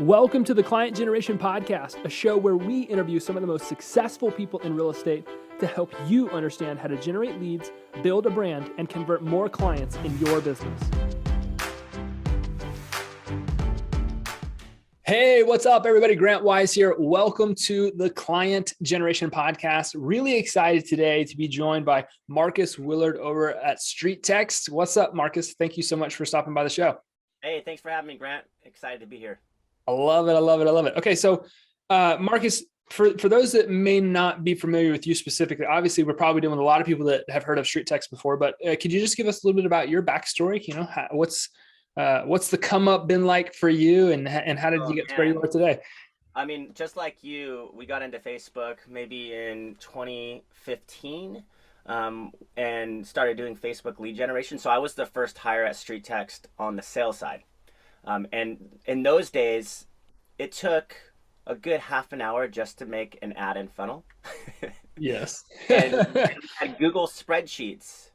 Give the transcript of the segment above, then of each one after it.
Welcome to the Client Generation Podcast, a show where we interview some of the most successful people in real estate to help you understand how to generate leads, build a brand, and convert more clients in your business. Hey, what's up, everybody? Grant Wise here. Welcome to the Client Generation Podcast. Really excited today to be joined by Markus Willard over at StreetText. What's up, Markus? Thank you so much for stopping by the show. Hey, thanks for having me, Grant. Excited to be here. I love it. Okay, so Markus, for those that may not be familiar with you specifically, obviously we're probably dealing with a lot of people that have heard of StreetText before, but could you just give us a little bit about your backstory? You know, what's the come up been like for you, and how did you get to where you are today? I mean, just like you, we got into Facebook maybe in 2015 and started doing Facebook lead generation. So I was the first hire at StreetText on the sales side. And in those days, it took a good half an hour just to make an ad and funnel. Yes. And we had Google spreadsheets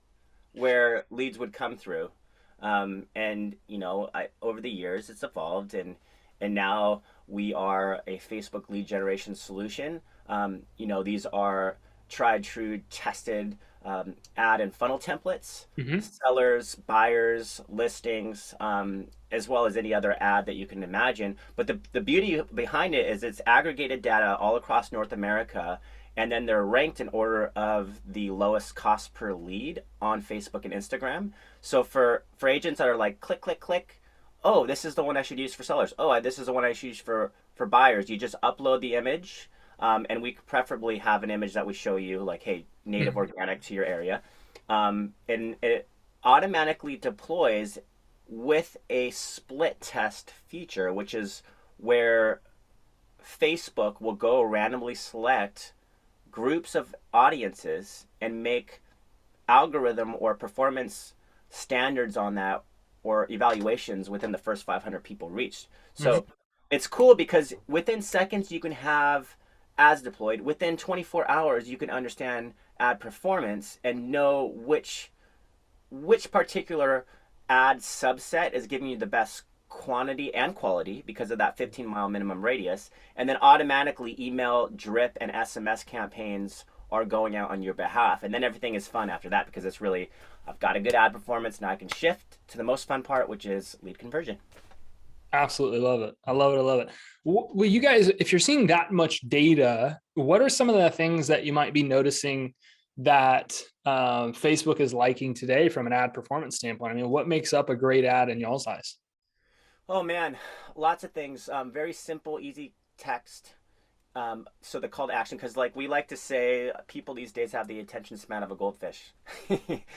where leads would come through. And over the years, it's evolved, and now we are a Facebook lead generation solution. These are tried, true, tested ad and funnel templates, sellers, buyers, listings, as well as any other ad that you can imagine. But the beauty behind it is it's aggregated data all across North America, and then they're ranked in order of the lowest cost per lead on Facebook and Instagram. So for agents that are like, click, click, click, oh, this is the one I should use for sellers. Oh, this is the one I should use for buyers. You just upload the image, and we preferably have an image that we show you, like, hey, native organic to your area. And it automatically deploys with a split test feature, which is where Facebook will go randomly select groups of audiences and make algorithm or performance standards on that, or evaluations within the first 500 people reached. So it's cool because within seconds you can have ads deployed. Within 24 hours you can understand ad performance and know which particular ad subset is giving you the best quantity and quality because of that 15-mile minimum radius, and then automatically email, drip, and SMS campaigns are going out on your behalf. And then everything is fun after that because it's really, I've got a good ad performance, now I can shift to the most fun part, which is lead conversion. Absolutely love it. I love it. Well, you guys, if you're seeing that much data, what are some of the things that you might be noticing that Facebook is liking today from an ad performance standpoint? I mean, what makes up a great ad in y'all's eyes? Oh man, lots of things. Very simple, easy text. So the call to action, because like we like to say, people these days have the attention span of a goldfish.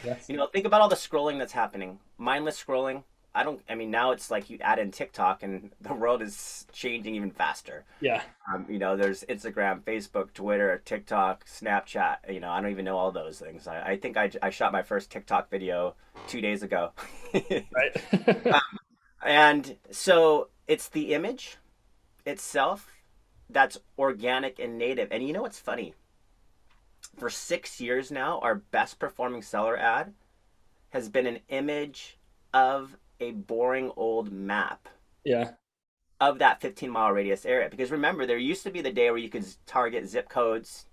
Yes. Think about all the scrolling that's happening. Mindless scrolling. Now it's like you add in TikTok and the world is changing even faster. Yeah. There's Instagram, Facebook, Twitter, TikTok, Snapchat. I don't even know all those things. I think I shot my first TikTok video 2 days ago. Right. And so it's the image itself that's organic and native. And you know what's funny? For 6 years now, our best performing seller ad has been an image of a boring old map. Yeah. Of that 15-mile radius area. Because remember, there used to be the day where you could target zip codes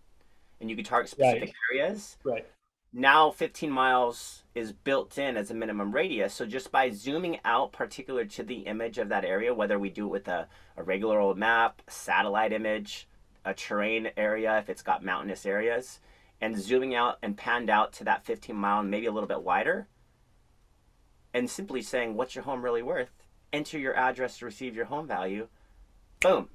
and you could target specific areas. Right. Now 15 miles is built in as a minimum radius. So just by zooming out particular to the image of that area, whether we do it with a regular old map, a satellite image, a terrain area if it's got mountainous areas, and zooming out and panned out to that 15 mile and maybe a little bit wider, and simply saying, what's your home really worth? Enter your address to receive your home value. Boom.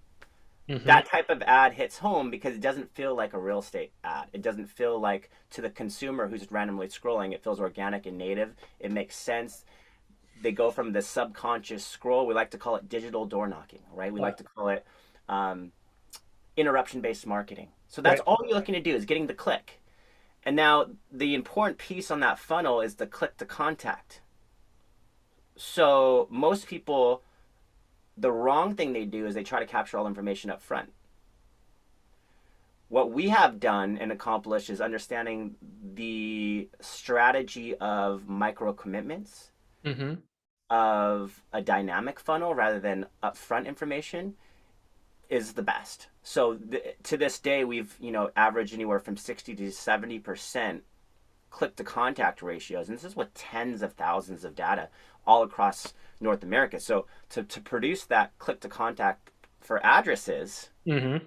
That type of ad hits home because it doesn't feel like a real estate ad. It doesn't feel like, to the consumer who's randomly scrolling, it feels organic and native. It makes sense. They go from the subconscious scroll. We like to call it digital door knocking, right? We like to call it interruption-based marketing. So that's all you're looking to do is getting the click. And now the important piece on that funnel is the click to contact. So most people, the wrong thing they do is they try to capture all information up front. What we have done and accomplished is understanding the strategy of micro commitments of a dynamic funnel rather than upfront information is the best. So to this day, we've averaged anywhere from 60 to 70% click to contact ratios, and this is with tens of thousands of data all across North America. So to produce that click to contact for addresses, Mm-hmm.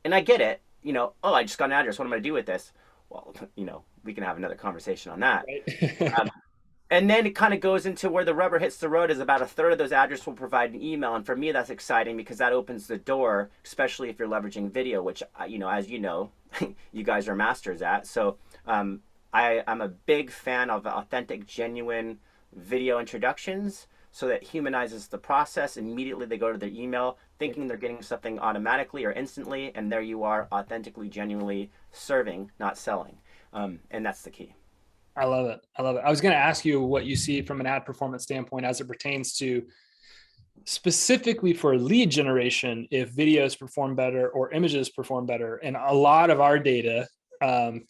and I get it, oh, I just got an address. What am I going to do with this? Well, we can have another conversation on that. Right. Um, and then it kind of goes into where the rubber hits the road is about a third of those addresses will provide an email. And for me, that's exciting because that opens the door, especially if you're leveraging video, which, as you know, you guys are masters at. So I'm a big fan of authentic, genuine video introductions so that humanizes the process. Immediately they go to their email thinking they're getting something automatically or instantly. And there you are, authentically, genuinely serving, not selling. And that's the key. I love it. I love it. I was going to ask you what you see from an ad performance standpoint as it pertains to specifically for lead generation, if videos perform better or images perform better. And a lot of our data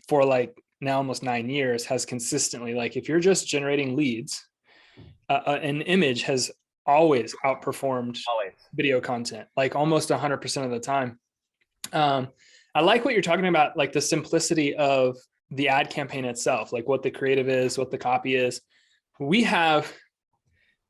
for like now almost 9 years has consistently, like if you're just generating leads, an image has always outperformed Always. video content, like almost 100% of the time. I like what you're talking about, like the simplicity of the ad campaign itself, like what the creative is, what the copy is. We have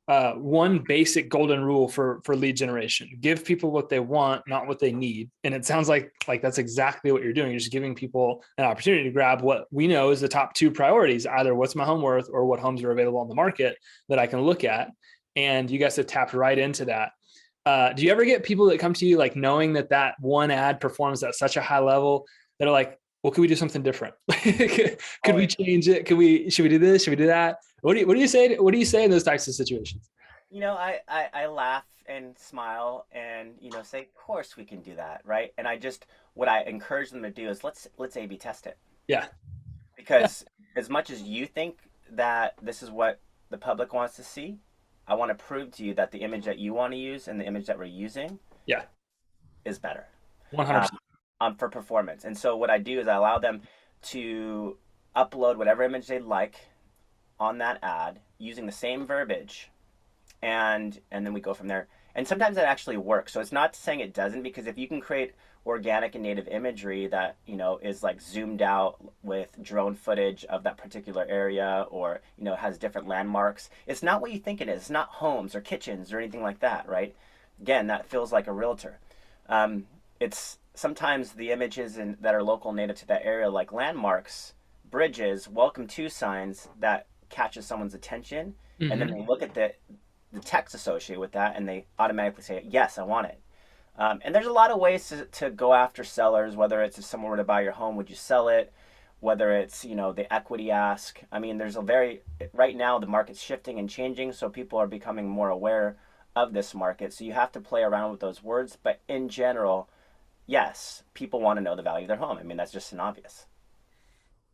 one basic golden rule for lead generation: give people what they want, not what they need. And it sounds like that's exactly what you're doing. You're just giving people an opportunity to grab what we know is the top two priorities, either what's my home worth or what homes are available on the market that I can look at. And you guys have tapped right into that. Do you ever get people that come to you like knowing that one ad performs at such a high level that are like, well, could we do something different? Could we change it? Should we do this? Should we do that? What do you say? What do you say in those types of situations? I laugh and smile and say, of course we can do that, right? And what I encourage them to do is let's A/B test it, Yeah. Yeah. because as much as you think that this is what the public wants to see, I want to prove to you that the image that you want to use and the image that we're using Yeah. is better 100%. for performance. And so what I do is I allow them to upload whatever image they'd like on that ad using the same verbiage, and then we go from there. And sometimes that actually works. So it's not saying it doesn't, because if you can create organic and native imagery that is like zoomed out with drone footage of that particular area, or has different landmarks, it's not what you think it is. It's not homes or kitchens or anything like that, right? Again, that feels like a realtor. It's sometimes the images that are local native to that area, like landmarks, bridges, welcome to signs, that catches someone's attention, and then Mm-hmm. they look at the text associated with that, and they automatically say, yes, I want it. And there's a lot of ways to go after sellers, whether it's if someone were to buy your home, would you sell it? Whether it's, the equity ask. I mean, right now the market's shifting and changing, so people are becoming more aware of this market. So you have to play around with those words. But in general, yes, people want to know the value of their home. I mean, that's just an obvious.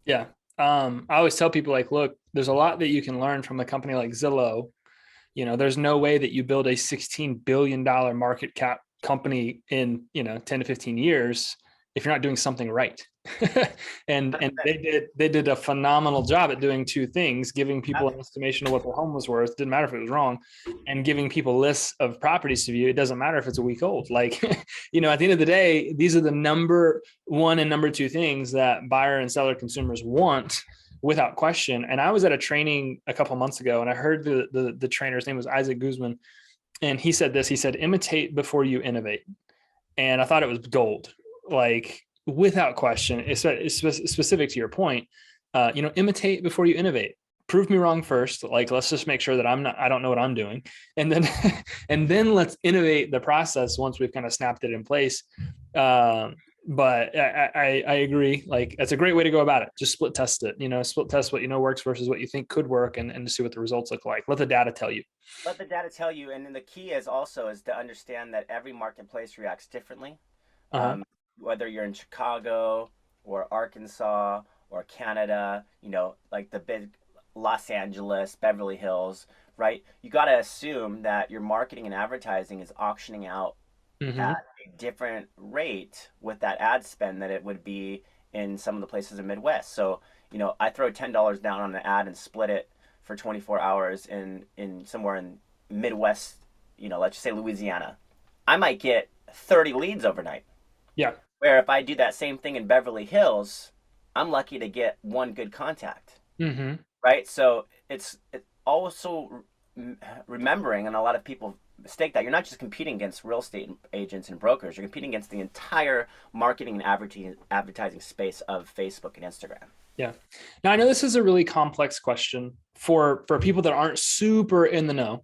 Yeah. I always tell people, like, look, there's a lot that you can learn from a company like Zillow. There's no way that you build a $16 billion market cap company in 10 to 15 years if you're not doing something right. and they did a phenomenal job at doing two things: giving people an estimation of what their home was worth, didn't matter if it was wrong, and giving people lists of properties to view. It doesn't matter if it's a week old. Like, at the end of the day, these are the number one and number two things that buyer and seller consumers want, without question. And I was at a training a couple of months ago, and I heard the trainer's name was Isaac Guzman, and he said this. He said, "Imitate before you innovate." And I thought it was gold, like without question. It's specific to your point. Imitate before you innovate. Prove me wrong first. Like, let's just make sure that I don't know what I'm doing, and then and then let's innovate the process once we've kind of snapped it in place. But I agree. Like, that's a great way to go about it. Just split test it. Split test what works versus what you think could work, and to see what the results look like. Let the data tell you. Let the data tell you, and then the key is to understand that every marketplace reacts differently. Uh-huh. Whether you're in Chicago or Arkansas or Canada, like the big Los Angeles, Beverly Hills, right? You got to assume that your marketing and advertising is auctioning out Mm-hmm. at a different rate with that ad spend that it would be in some of the places in the Midwest. So, I throw $10 down on an ad and split it for 24 hours in somewhere in Midwest, let's just say Louisiana, I might get 30 leads overnight. Yeah. Where if I do that same thing in Beverly Hills, I'm lucky to get one good contact, Mm-hmm. right? So it's also remembering, and a lot of people mistake that you're not just competing against real estate agents and brokers. You're competing against the entire marketing and advertising space of Facebook and Instagram. Yeah. Now I know this is a really complex question for people that aren't super in the know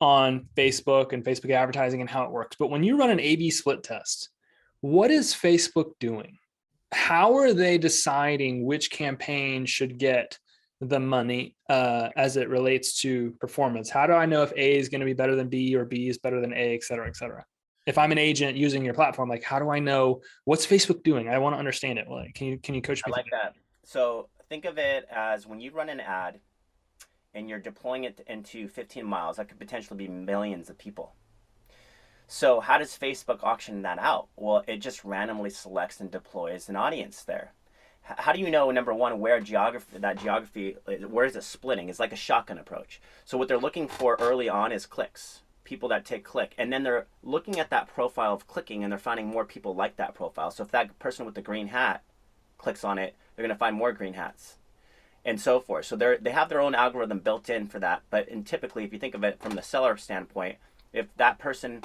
on Facebook and Facebook advertising and how it works. But when you run an A/B split test, what is Facebook doing? How are they deciding which campaign should get the money as it relates to performance? How do I know if A is going to be better than B or B is better than A, et cetera, et cetera? If I'm an agent using your platform, like how do I know what's Facebook doing? I want to understand it. Like, can you coach I me like through that. So think of it as when you run an ad and you're deploying it into 15 miles, that could potentially be millions of people. So how does Facebook auction that out? Well, it just randomly selects and deploys an audience there. How do you know, number one, where geography, where is it splitting? It's like a shotgun approach. So what they're looking for early on is clicks, people that take click. And then they're looking at that profile of clicking and they're finding more people like that profile. So if that person with the green hat clicks on it, they're going to find more green hats and so forth. So they have their own algorithm built in for that. But typically, if you think of it from the seller standpoint, if that person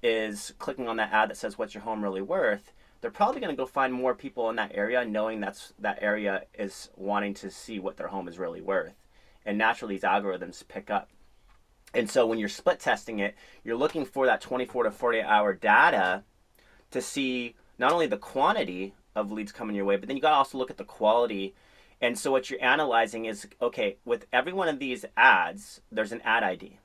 is clicking on that ad that says, what's your home really worth? They're probably going to go find more people in that area, knowing that area is wanting to see what their home is really worth. And naturally, these algorithms pick up. And so when you're split testing it, you're looking for that 24 to 48 hour data to see not only the quantity of leads coming your way, but then you got to also look at the quality. And so what you're analyzing is, okay, with every one of these ads, there's an ad ID.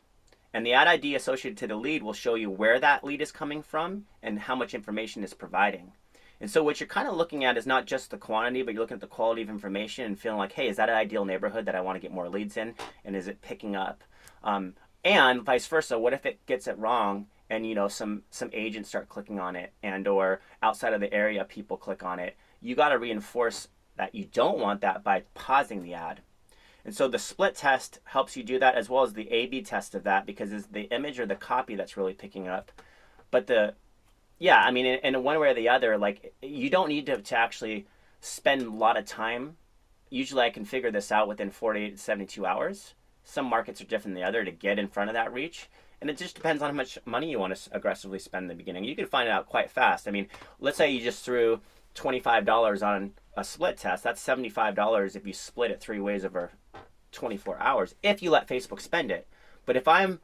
And the ad ID associated to the lead will show you where that lead is coming from and how much information it's providing. And so what you're kind of looking at is not just the quantity, but you're looking at the quality of information and feeling like, hey, is that an ideal neighborhood that I want to get more leads in? And is it picking up? And vice versa, what if it gets it wrong and some agents start clicking on it and or outside of the area people click on it? You got to reinforce that you don't want that by pausing the ad. And so the split test helps you do that, as well as the A/B test of that, because it's the image or the copy that's really picking up. But in one way or the other, like you don't need to actually spend a lot of time. Usually I can figure this out within 48 to 72 hours. Some markets are different than the other to get in front of that reach. And it just depends on how much money you want to aggressively spend in the beginning. You can find it out quite fast. I mean, let's say you just threw $25 on a split test. That's $75 if you split it 3 ways over 24 hours, if you let Facebook spend it. But if I'm,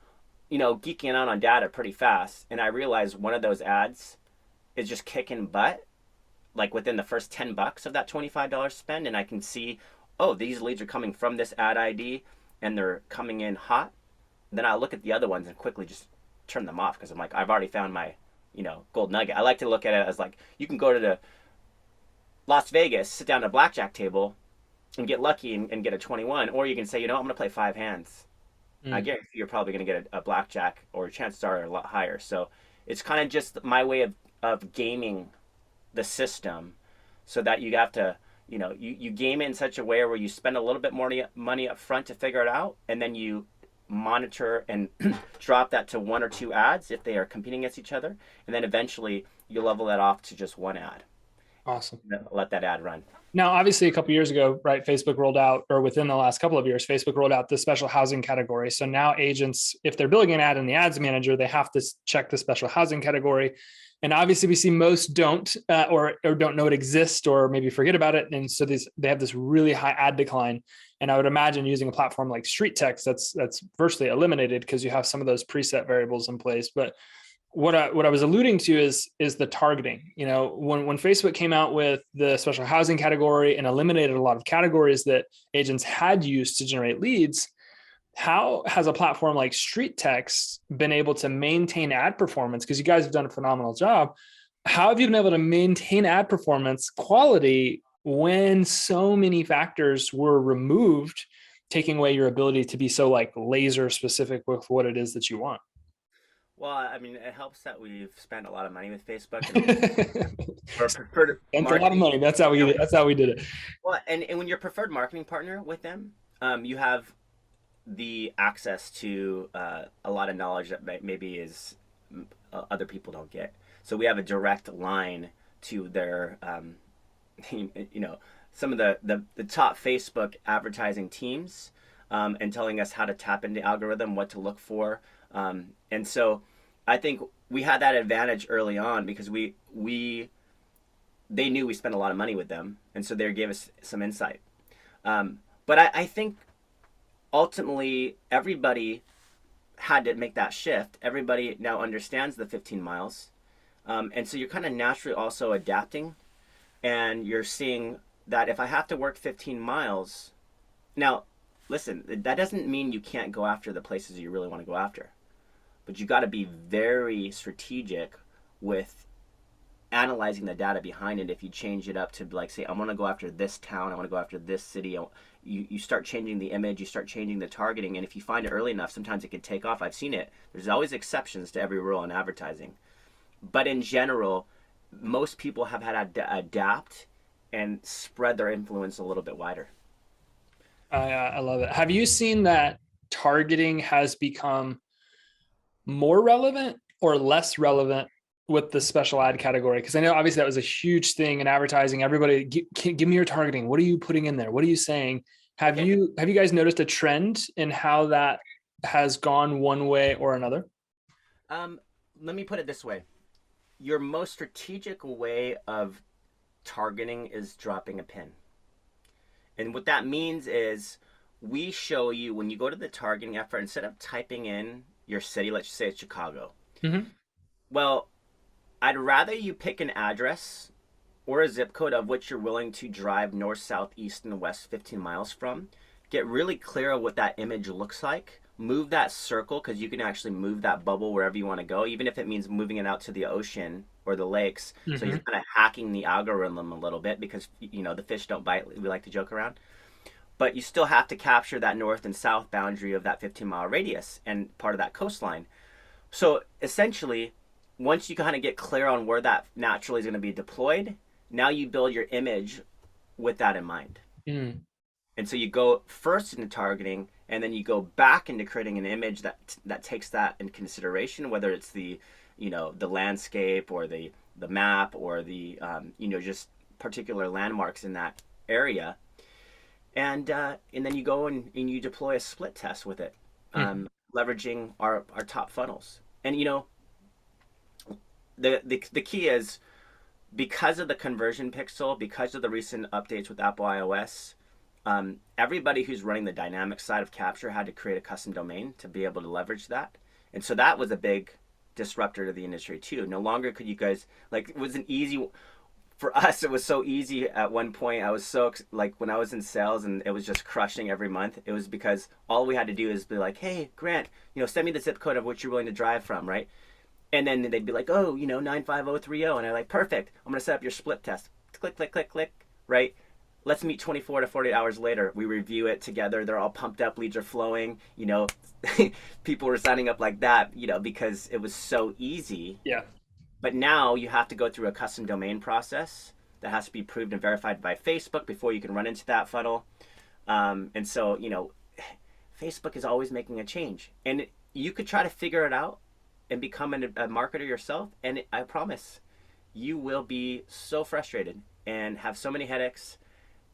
geeking out on data pretty fast and I realize one of those ads is just kicking butt, like within the first $10 of that $25 spend, and I can see, oh, these leads are coming from this ad ID and they're coming in hot, then I'll look at the other ones and quickly just turn them off because I'm like, I've already found my, gold nugget. I like to look at it as like, you can go to the Las Vegas, sit down at a blackjack table and get lucky and get a 21, or you can say, I'm going to play 5 hands. I guarantee you're probably going to get a blackjack, or chances are a lot higher. So it's kind of just my way of gaming the system, so that you have to, you game it in such a way where you spend a little bit more money up front to figure it out, and then you monitor and drop that to 1 or 2 ads if they are competing against each other, and then eventually you level that off to just 1 ad. Awesome. Let that ad run. Now, obviously, a couple of years ago, right, Facebook rolled out, or within the last couple of years, Facebook rolled out the special housing category. So now agents, if they're building an ad in the ads manager, they have to check the special housing category. And obviously, we see most don't or don't know it exists, or maybe forget about it. And so they have this really high ad decline. And I would imagine using a platform like StreetText, that's virtually eliminated because you have some of those preset variables in place. But what I was alluding to is the targeting. When Facebook came out with the special housing category and eliminated a lot of categories that agents had used to generate leads, how has a platform like StreetText been able to maintain ad performance? Because you guys have done a phenomenal job. How have you been able to maintain ad performance quality when so many factors were removed, taking away your ability to be so like laser specific with what it is that you want? Well, I mean, it helps that we've spent a lot of money with Facebook. Or preferred Spent a lot of money. That's how we did it. Well, and when you're preferred marketing partner with them, you have the access to a lot of knowledge that maybe is other people don't get. So we have a direct line to their, you know, some of the top Facebook advertising teams, and telling us how to tap into the algorithm, what to look for. And so I think we had that advantage early on because they knew we spent a lot of money with them, and so they gave us some insight. But I think ultimately everybody had to make that shift. Everybody now understands the 15 miles. And so you're kind of naturally also adapting, and you're seeing that if I have to work 15 miles, now listen, that doesn't mean you can't go after the places you really want to go after, but you got to be very strategic with analyzing the data behind it. If you change it up to like, say, I want to go after this town, I want to go after this city, you start changing the image, you start changing the targeting, and if you find it early enough, sometimes it can take off. I've seen it. There's always exceptions to every rule in advertising, but in general, most people have had to adapt and spread their influence a little bit wider. I love it. Have you seen that targeting has become more relevant or less relevant with the special ad category? Because I know obviously that was a huge thing in advertising. Everybody, give me your targeting. What are you putting in there? What are you saying? Have you guys noticed a trend in how that has gone one way or another? Let me put it this way. Your most strategic way of targeting is dropping a pin. And what that means is we show you when you go to the targeting effort, instead of typing in your city, let's just say it's Chicago. Mm-hmm. Well, I'd rather you pick an address or a zip code of which you're willing to drive north, south, east, and west 15 miles from. Get really clear on what that image looks like. Move that circle, because you can actually move that bubble wherever you want to go, even if it means moving it out to the ocean or the lakes. Mm-hmm. So you're kind of hacking the algorithm a little bit because, you know, the fish don't bite. We like to joke around. But you still have to capture that north and south boundary of that 15-mile radius and part of that coastline. So essentially, once you kind of get clear on where that naturally is going to be deployed, now you build your image with that in mind. Mm. And so you go first into targeting, and then you go back into creating an image that takes that into consideration, whether it's the, you know, the landscape or the map or the, you know, just particular landmarks in that area. And then you go and you deploy a split test with it, leveraging our top funnels. And, you know, the key is, because of the conversion pixel, because of the recent updates with Apple iOS, everybody who's running the dynamic side of capture had to create a custom domain to be able to leverage that. And so that was a big disruptor to the industry too. No longer could you guys, like, it was an easy, for us, it was so easy at one point. I was so, like, when I was in sales and it was just crushing every month, it was because all we had to do is be like, hey, Grant, you know, send me the zip code of which you're willing to drive from, right? And then they'd be like, oh, you know, 95030. And I'm like, perfect. I'm going to set up your split test. Click, click, click, click, right? Let's meet 24 to 48 hours later. We review it together. They're all pumped up. Leads are flowing. You know, people were signing up like that, you know, because it was so easy. Yeah. But now you have to go through a custom domain process that has to be approved and verified by Facebook before you can run into that funnel. And so, you know, Facebook is always making a change. And you could try to figure it out and become a marketer yourself, and I promise you will be so frustrated and have so many headaches.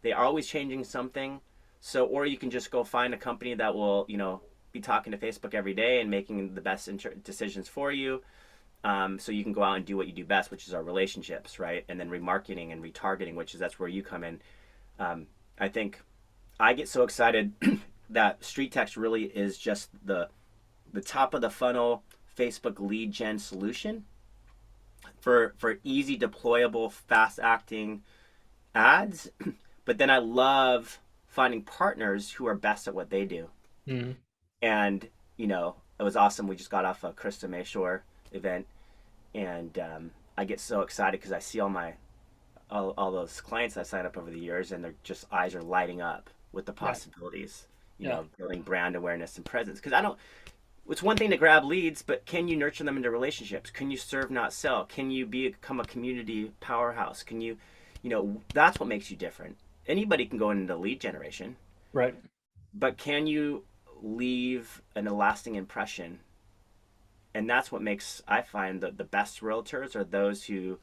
They are always changing something. So, or you can just go find a company that will, you know, be talking to Facebook every day and making the best decisions for you. So you can go out and do what you do best, which is our relationships, right? And then remarketing and retargeting, that's where you come in. I think I get so excited that StreetText really is just the top of the funnel Facebook lead gen solution for easy deployable, fast acting ads. But then I love finding partners who are best at what they do. Mm-hmm. And, you know, it was awesome. We just got off a Krista Mayshore event, and I get so excited because I see all those clients I signed up over the years, and their just eyes are lighting up with the possibilities, you know, building brand awareness and presence. Because it's one thing to grab leads, but can you nurture them into relationships? Can you serve, not sell? Can you become a community powerhouse? Can you, you know, that's what makes you different. Anybody can go into lead generation. Right. But can you leave a lasting impression. And that's what makes, I find, the best realtors are those who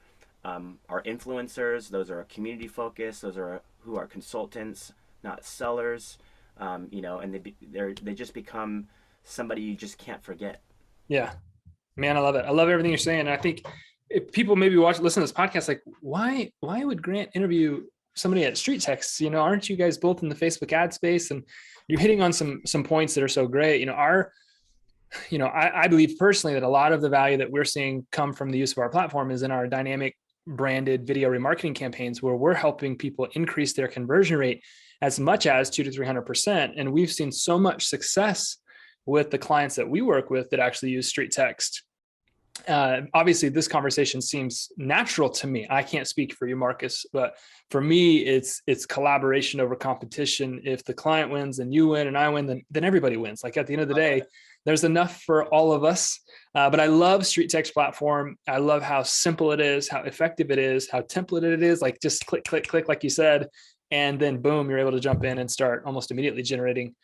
are influencers, those are community focused, those are who are consultants, not sellers, and they just become somebody you just can't forget. Yeah, man, I love it. I love everything you're saying. And I think if people maybe listen to this podcast, like, why would Grant interview somebody at StreetText? Aren't you guys both in the Facebook ad space? And you're hitting on some points that are so great. I believe personally that a lot of the value that we're seeing come from the use of our platform is in our dynamic branded video remarketing campaigns, where we're helping people increase their conversion rate as much as 200 to 300%. And we've seen so much success with the clients that we work with that actually use StreetText. Obviously, this conversation seems natural to me. I can't speak for you, Marcus, but for me, it's collaboration over competition. If the client wins and you win and I win, then everybody wins. Like, at the end of the day, there's enough for all of us. But I love StreetText platform. I love how simple it is, how effective it is, how templated it is. Like, just click, click, click, like you said, and then boom, you're able to jump in and start almost immediately generating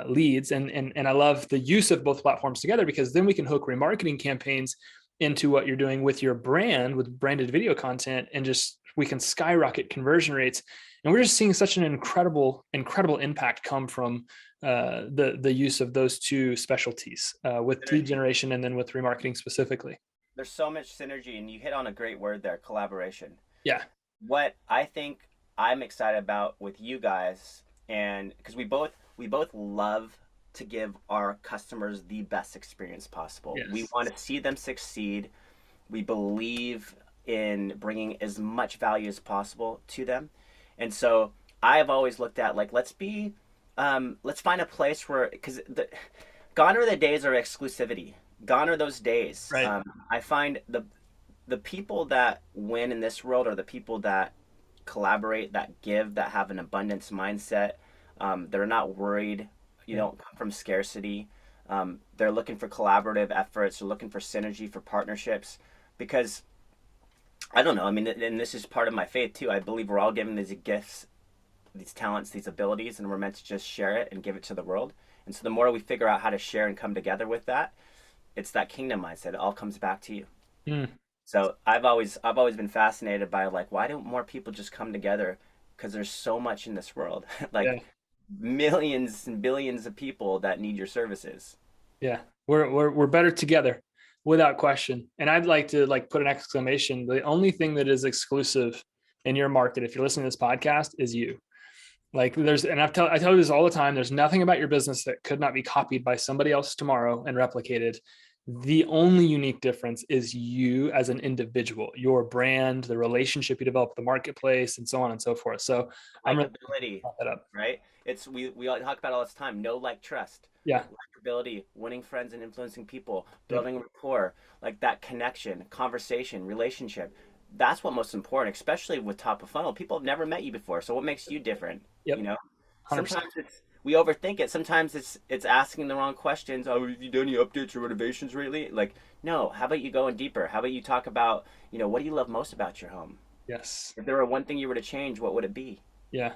leads. And I love the use of both platforms together, because then we can hook remarketing campaigns into what you're doing with your brand, with branded video content, and just, we can skyrocket conversion rates. And we're just seeing such an incredible impact come from the use of those two specialties with lead generation and then with remarketing specifically. There's so much synergy, and you hit on a great word there, collaboration. Yeah. What I think I'm excited about with you guys, and because we both love to give our customers the best experience possible. Yes. We want to see them succeed. We believe in bringing as much value as possible to them. And so I have always looked at, like, let's find a place where, because gone are the days of exclusivity. Gone are those days. Right. I find the people that win in this world are the people that collaborate, that give, that have an abundance mindset. They're not worried. You don't come from scarcity. They're looking for collaborative efforts. They're looking for synergy, for partnerships, because I don't know. I mean, and this is part of my faith too. I believe we're all given these gifts, these talents, these abilities, and we're meant to just share it and give it to the world. And so the more we figure out how to share and come together with that, it's that kingdom mindset. It all comes back to you. Mm. So I've always been fascinated by, like, why don't more people just come together? Because there's so much in this world. Millions and billions of people that need your services. Yeah, we're better together, without question. And I'd like to put an exclamation. The only thing that is exclusive in your market, if you're listening to this podcast, is you. I tell you this all the time, there's nothing about your business that could not be copied by somebody else tomorrow and replicated. The only unique difference is you as an individual, your brand, the relationship you develop with the marketplace, and so on and so forth. So likability, right? We talk about all this time. Know, like, trust. Yeah. Likability, winning friends and influencing people, building rapport, like that connection, conversation, relationship. That's what most important, especially with top of funnel. People have never met you before. So what makes you different? Yep. 100%. Sometimes we overthink it. Sometimes it's asking the wrong questions. Oh, have you done any updates or renovations lately? Like, no, how about you go in deeper? How about you talk about, what do you love most about your home? Yes. If there were one thing you were to change, what would it be? Yeah.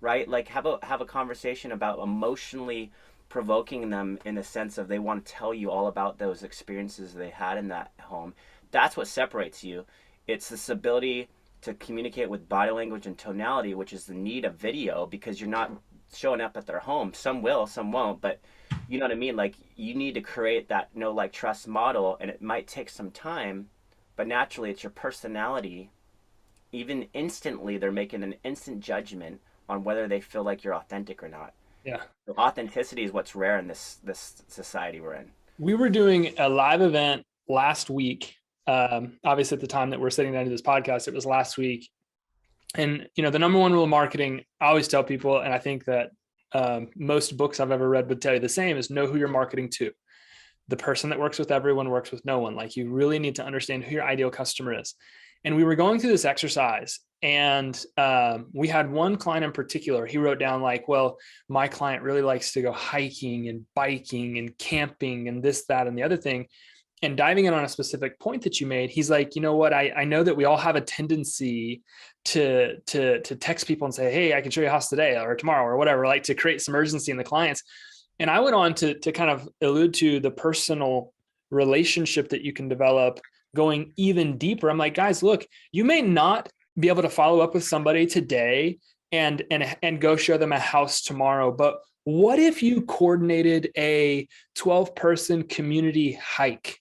Right? Like, have a conversation about emotionally provoking them, in the sense of they want to tell you all about those experiences they had in that home. That's what separates you. It's this ability to communicate with body language and tonality, which is the need of video, because you're not showing up at their home. Some will, some won't, but you know what I mean? Like, you need to create that know, like, trust model, and it might take some time, but naturally it's your personality. Even instantly, they're making an instant judgment on whether they feel like you're authentic or not. Yeah. So authenticity is what's rare in this society we're in. We were doing a live event last week. Obviously, at the time that we're sitting down to this podcast, it was last week. And, the number one rule of marketing, I always tell people, and I think that most books I've ever read would tell you the same, is know who you're marketing to. The person that works with everyone works with no one. Like, you really need to understand who your ideal customer is. And we were going through this exercise, and we had one client in particular. He wrote down, like, well, my client really likes to go hiking and biking and camping and this, that, and the other thing. And diving in on a specific point that you made, he's like, you know what? I know that we all have a tendency to text people and say, hey, I can show you a house today or tomorrow or whatever, like to create some urgency in the clients. And I went on to kind of allude to the personal relationship that you can develop going even deeper. I'm like, guys, look, you may not be able to follow up with somebody today and go show them a house tomorrow, but what if you coordinated a 12-person community hike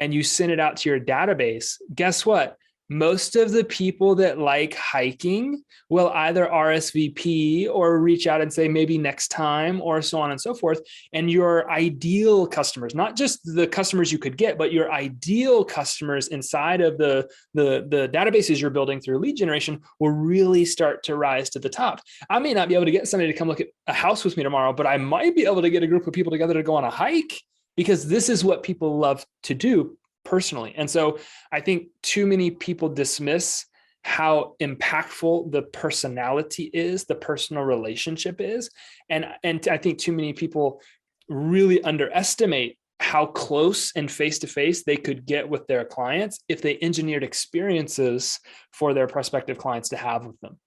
and you send it out to your database? Guess what? Most of the people that like hiking will either RSVP or reach out and say maybe next time, or so on and so forth. And your ideal customers, not just the customers you could get, but your ideal customers inside of the databases you're building through lead generation will really start to rise to the top. I may not be able to get somebody to come look at a house with me tomorrow, but I might be able to get a group of people together to go on a hike, because this is what people love to do personally. And so I think too many people dismiss how impactful the personality is, the personal relationship is. And I think too many people really underestimate how close and face-to-face they could get with their clients if they engineered experiences for their prospective clients to have with them.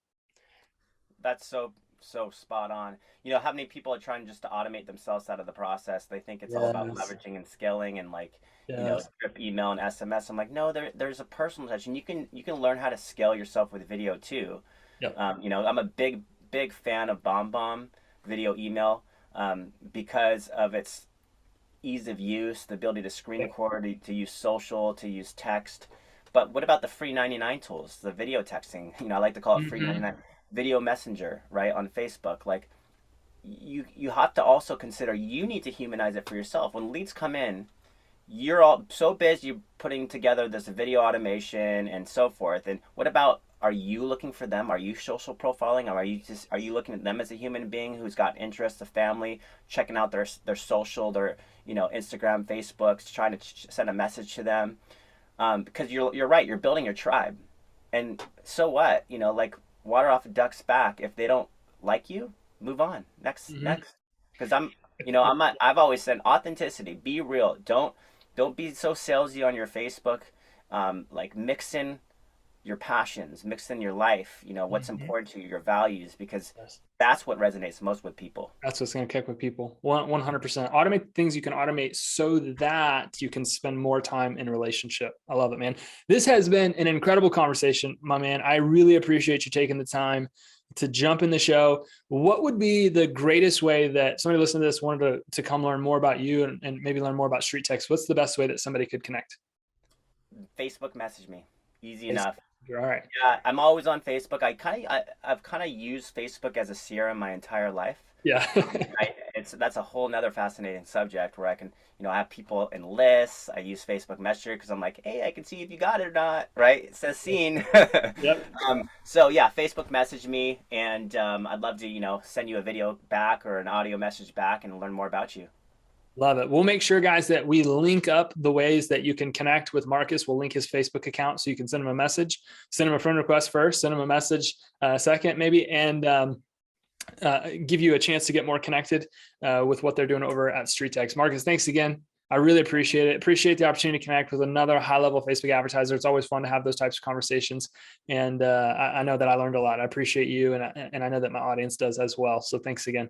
That's so spot on. You know, how many people are trying just to automate themselves out of the process? They think it's all about leveraging and scaling and like, you know, drip email and SMS. I'm like, no, there's a personal touch, and you can learn how to scale yourself with video too. You know, I'm a big fan of BombBomb video email because of its ease of use, the ability to screen record, to use social, to use text. But what about the free 99 tools, the video texting? You know, I like to call it free 99. Video messenger, right, on Facebook. Like, you have to also consider, you need to humanize it for yourself. When leads come in, you're all so busy putting together this video automation and so forth. And what about, are you looking for them? Are you social profiling? Or are you looking at them as a human being who's got interests, a family, checking out their social, their, you know, Instagram, Facebook, trying to send a message to them? Because you're right, you're building your tribe. And so what? You know, like, water off a duck's back. If they don't like you, move on. Next. Because I've always said authenticity, be real. Don't be so salesy on your Facebook. Like, mix in your passions, mix in your life, you know, what's important to you, your values, because that's what resonates most with people. That's what's going to kick with people. 100%. Automate things you can automate so that you can spend more time in relationship. I love it, man. This has been an incredible conversation, my man. I really appreciate you taking the time to jump in the show. What would be the greatest way that somebody listening to this wanted to come learn more about you and maybe learn more about StreetText? What's the best way that somebody could connect? Facebook message me. Easy enough. All right. Yeah, I'm always on Facebook. I've kind of used Facebook as a CRM my entire life. Yeah. That's a whole nother fascinating subject where I can, you know, I have people in lists. I use Facebook Messenger because I'm like, hey, I can see if you got it or not, right? It says seen. Yep. So yeah, Facebook message me, and I'd love to, you know, send you a video back or an audio message back and learn more about you. Love it. We'll make sure, guys, that we link up the ways that you can connect with Markus. We'll link his Facebook account so you can send him a message, send him a friend request first, send him a message second, maybe, and give you a chance to get more connected with what they're doing over at StreetText. Markus, thanks again. I really appreciate it. Appreciate the opportunity to connect with another high-level Facebook advertiser. It's always fun to have those types of conversations. And I know that I learned a lot. I appreciate you, and I know that my audience does as well. So thanks again.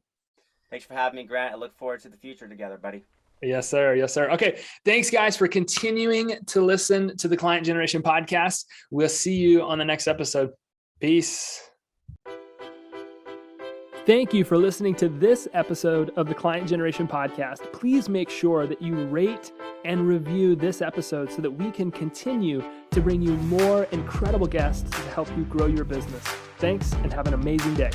Thanks for having me, Grant. I look forward to the future together, buddy. Yes, sir. Yes, sir. Okay. Thanks, guys, for continuing to listen to the Client Generation Podcast. We'll see you on the next episode. Peace. Thank you for listening to this episode of the Client Generation Podcast. Please make sure that you rate and review this episode so that we can continue to bring you more incredible guests to help you grow your business. Thanks, and have an amazing day.